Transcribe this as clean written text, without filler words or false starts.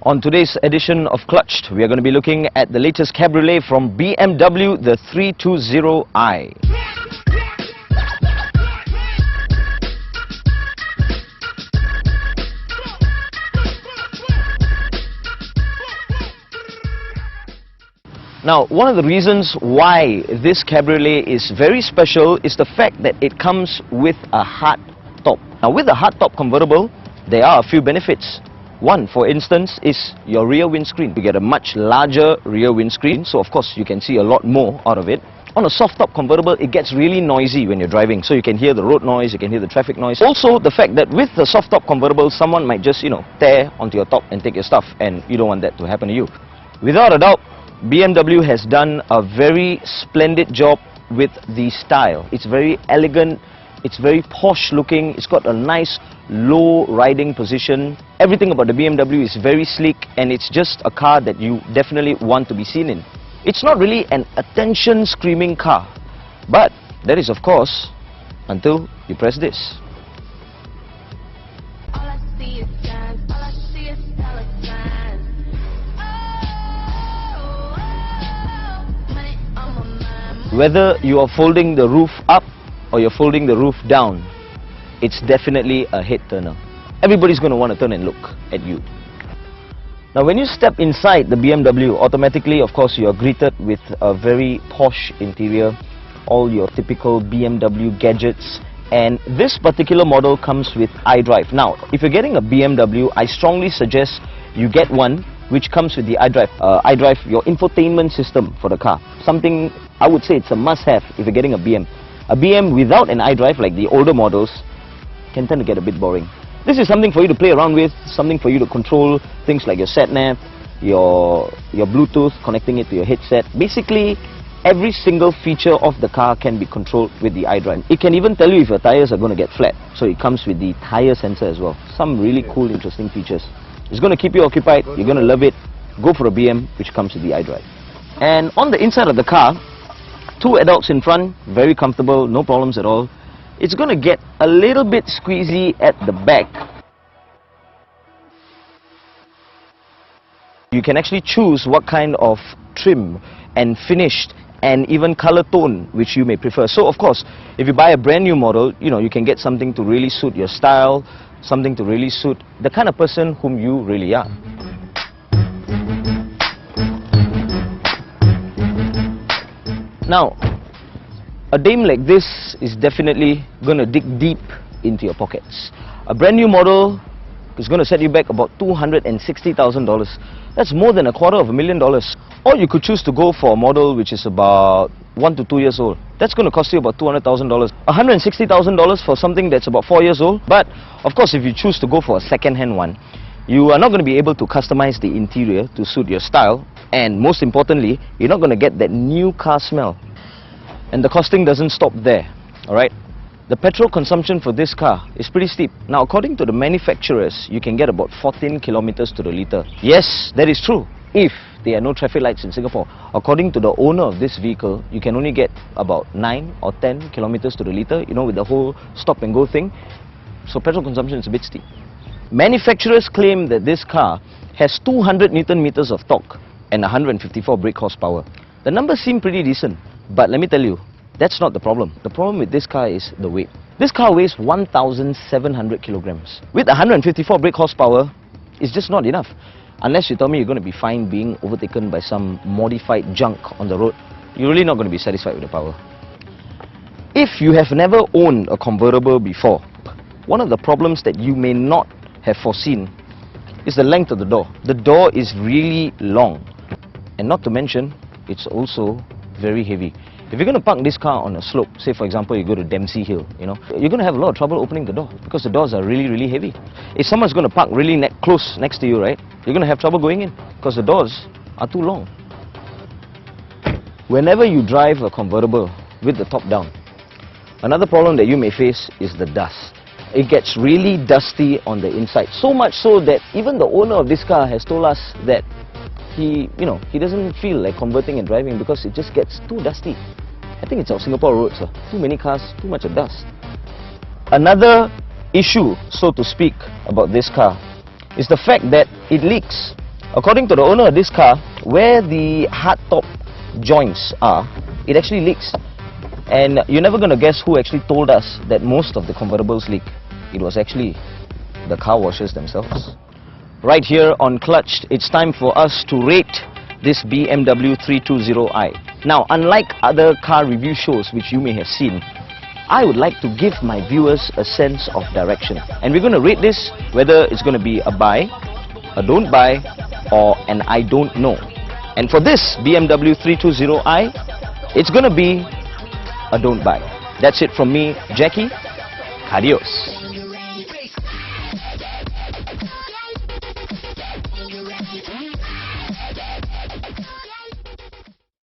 On today's edition of Clutched, we are going to be looking at the latest cabriolet from BMW, the 320i. Now, one of the reasons why this cabriolet is very special is the fact that it comes with a hardtop. Now, with a hardtop convertible, there are a few benefits. One, for instance, is your rear windscreen. You get a much larger rear windscreen, so of course you can see a lot more out of it. On a soft-top convertible, it gets really noisy when you're driving, so you can hear the road noise, you can hear the traffic noise. Also, the fact that with the soft-top convertible, someone might just, tear onto your top and take your stuff, and you don't want that to happen to you. Without a doubt, BMW has done a very splendid job with the style. It's very elegant, it's very posh looking, it's got a nice low riding position. Everything about the BMW is very sleek, and it's just a car that you definitely want to be seen in. It's not really an attention screaming car, but that is of course until you press this. Whether you are folding the roof up or you're folding the roof down, it's definitely a head turner. Everybody's going to want to turn and look at you. Now, when you step inside the BMW, automatically, of course, you are greeted with a very posh interior, all your typical BMW gadgets, and this particular model comes with iDrive. Now, if you're getting a BMW, I strongly suggest you get one which comes with the iDrive. iDrive, your infotainment system for the car. Something, I would say it's a must-have if you're getting a BM. A BM without an iDrive, like the older models, can tend to get a bit boring. This is something for you to play around with, something for you to control things like your sat-nav, your Bluetooth, connecting it to your headset. Basically, every single feature of the car can be controlled with the iDrive. It can even tell you if your tires are going to get flat. So it comes with the tire sensor as well. Some really cool, interesting features. It's going to keep you occupied, you're going to love it. Go for a BM which comes with the iDrive. And on the inside of the car, two adults in front, very comfortable, no problems at all. It's going to get a little bit squeezy at the back. You can actually choose what kind of trim and finished and even color tone which you may prefer. So of course, if you buy a brand new model, you can get something to really suit your style, something to really suit the kind of person whom you really are. Now, a dame like this is definitely going to dig deep into your pockets. A brand new model is going to set you back about $260,000. That's more than $250,000. Or you could choose to go for a model which is about 1 to 2 years old. That's going to cost you about $200,000. $160,000 for something that's about 4 years old. But of course, if you choose to go for a second-hand one, you are not going to be able to customize the interior to suit your style. And most importantly, you're not going to get that new car smell. And the costing doesn't stop there, alright? The petrol consumption for this car is pretty steep. Now, according to the manufacturers, you can get about 14 kilometers to the litre. Yes, that is true, if there are no traffic lights in Singapore. According to the owner of this vehicle, you can only get about 9 or 10 kilometers to the litre, with the whole stop and go thing. So petrol consumption is a bit steep. Manufacturers claim that this car has 200 Newton meters of torque and 154 brake horsepower. The numbers seem pretty decent. But let me tell you, that's not the problem. The problem with this car is the weight. This car weighs 1,700 kilograms. With 154 brake horsepower, it's just not enough. Unless you tell me you're going to be fine being overtaken by some modified junk on the road, you're really not going to be satisfied with the power. If you have never owned a convertible before, one of the problems that you may not have foreseen is the length of the door. The door is really long. And not to mention, it's also very heavy. If you're going to park this car on a slope, say for example you go to Dempsey Hill, you're going to have a lot of trouble opening the door because the doors are really, really heavy. If someone's going to park really close next to you, right, you're going to have trouble going in because the doors are too long. Whenever you drive a convertible with the top down, another problem that you may face is the dust. It gets really dusty on the inside, so much so that even the owner of this car has told us that he doesn't feel like converting and driving because it just gets too dusty. I think it's our Singapore roads, too many cars, too much of dust. Another issue, so to speak, about this car is the fact that it leaks. According to the owner of this car, where the hardtop joints are, it actually leaks. And you're never going to guess who actually told us that most of the convertibles leak. It was actually the car washers themselves. Right here on Clutched, it's time for us to rate this BMW 320i. Now, unlike other car review shows which you may have seen, I would like to give my viewers a sense of direction. And we're going to rate this whether it's going to be a buy, a don't buy, or an I don't know. And for this BMW 320i, it's going to be a don't buy. That's it from me, Jackie. Adios.